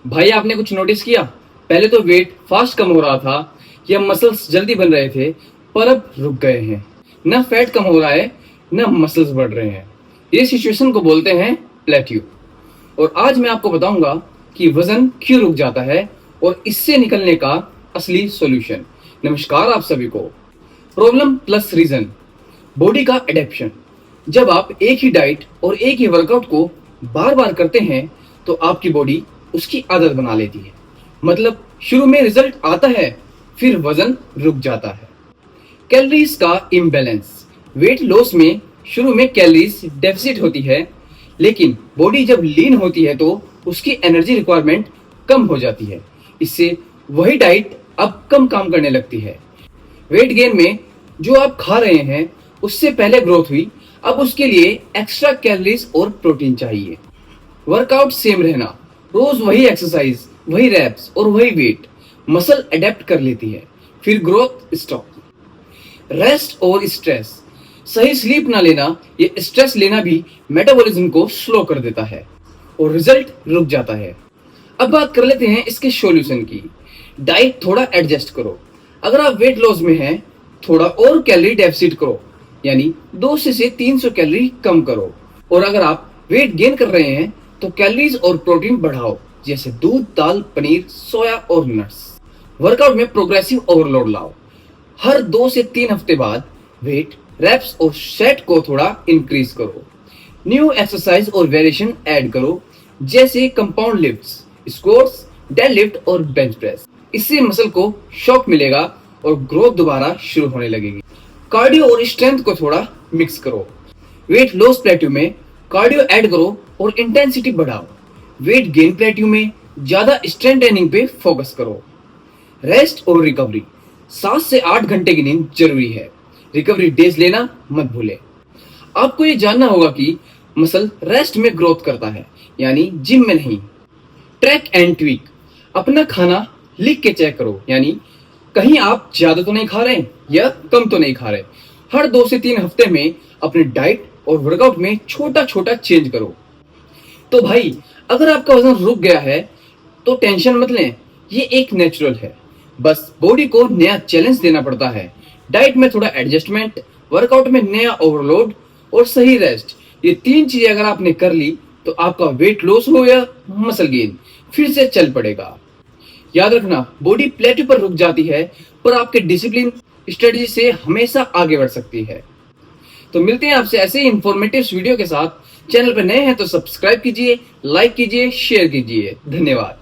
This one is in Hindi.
भाई आपने कुछ नोटिस किया? पहले तो वेट फास्ट कम हो रहा था या मसल्स जल्दी बन रहे थे, पर अब रुक गए हैं। ना फैट कम हो रहा है, ना मसल्स बढ़ रहे हैं। ये सिचुएशन को बोलते हैं प्लेट्यू। और आज मैं आपको बताऊंगा कि वजन क्यों रुक जाता है और इससे निकलने का असली सॉल्यूशन। नमस्कार आप सभी को। प्रॉब्लम प्लस रीजन, बॉडी का एडेप्शन। जब आप एक ही डाइट और एक ही वर्कआउट को बार बार करते हैं तो आपकी बॉडी उसकी आदत बना लेती है। मतलब शुरू में रिजल्ट आता है, फिर वजन रुक जाता है। कैलोरीज का इम्बैलेंस, वेट लॉस में शुरू में कैलोरीज डेफिसिट होती है, लेकिन बॉडी जब लीन होती है तो उसकी एनर्जी रिक्वायरमेंट कम हो जाती है। इससे वही डाइट अब कम काम करने लगती है। वेट गेन में जो आप खा रहे हैं उससे पहले ग्रोथ हुई, अब उसके लिए एक्स्ट्रा कैलोरीज और प्रोटीन चाहिए। वर्कआउट सेम रहना, रोज वही एक्सरसाइज, वही रैप्स और वही वेट, मसल अडेप्ट कर लेती है, फिर ग्रोथ स्टॉप। रेस्ट और स्ट्रेस, सही स्लीप ना लेना या स्ट्रेस लेना भी मेटाबॉलिज्म को स्लो कर देता है और रिजल्ट रुक जाता है। अब बात कर लेते हैं इसके सॉल्यूशन की। डाइट थोड़ा एडजस्ट करो। अगर आप वेट लॉस में हैं, थोड़ा और कैलोरी डेफिसिट करो, यानी 200 से 300 कैलोरी कम करो। और अगर आप वेट गेन कर रहे हैं तो कैलोरीज और प्रोटीन बढ़ाओ, जैसे दूध, दाल, पनीर, सोया और नट्स। वर्कआउट में प्रोग्रेसिव ओवरलोड लाओ। हर 2 से 3 हफ्ते बाद वेट, रेप्स और सेट को थोड़ा इंक्रीज करो। न्यू एक्सरसाइज और वेरिएशन ऐड करो, जैसे कंपाउंड लिफ्ट्स, स्क्वाट्स, डेडलिफ्ट और बेंच प्रेस। इससे मसल को शॉक मिलेगा और ग्रोथ दोबारा शुरू होने लगेगी। कार्डियो और स्ट्रेंथ को थोड़ा मिक्स करो। वेट लॉस प्लेट्यू में कार्डियो ऐड करो और इंटेंसिटी बढ़ाओ। वेट गेन प्लेट्यू में ज्यादा स्ट्रेंथ ट्रेनिंग पे फोकस करो। रेस्ट और रिकवरी, 7 से 8 घंटे की नींद जरूरी है। रिकवरी डेज लेना मत भूले। आपको ये जानना होगा कि मसल रेस्ट में ग्रोथ करता है, यानी जिम में नहीं। ट्रैक एंड ट्वीक, अपना खाना लिख के चेक करो, यानी कहीं आप ज्यादा तो नहीं खा रहे या कम तो नहीं खा रहे। हर 2 से 3 हफ्ते में अपने डाइट और वर्कआउट में छोटा छोटा चेंज करो। तो भाई, अगर आपका वजन रुक गया है तो टेंशन मत लें, ये एक नेचुरल है। बस बॉडी को नया चैलेंज देना पड़ता है। डाइट में थोड़ा एडजस्टमेंट, वर्कआउट में नया ओवरलोड और सही रेस्ट, ये 3 चीजें अगर आपने कर ली तो आपका वेट लॉस हो या मसल गेन फिर से चल पड़ेगा। याद रखना, बॉडी प्लेट्यू पर रुक जाती है, पर आपके डिसिप्लिन स्ट्रेटजी से हमेशा आगे बढ़ सकती है। तो मिलते हैं आपसे ऐसे ही इंफॉर्मेटिव वीडियो के साथ। चैनल पर नए हैं तो सब्सक्राइब कीजिए, लाइक कीजिए, शेयर कीजिए। धन्यवाद।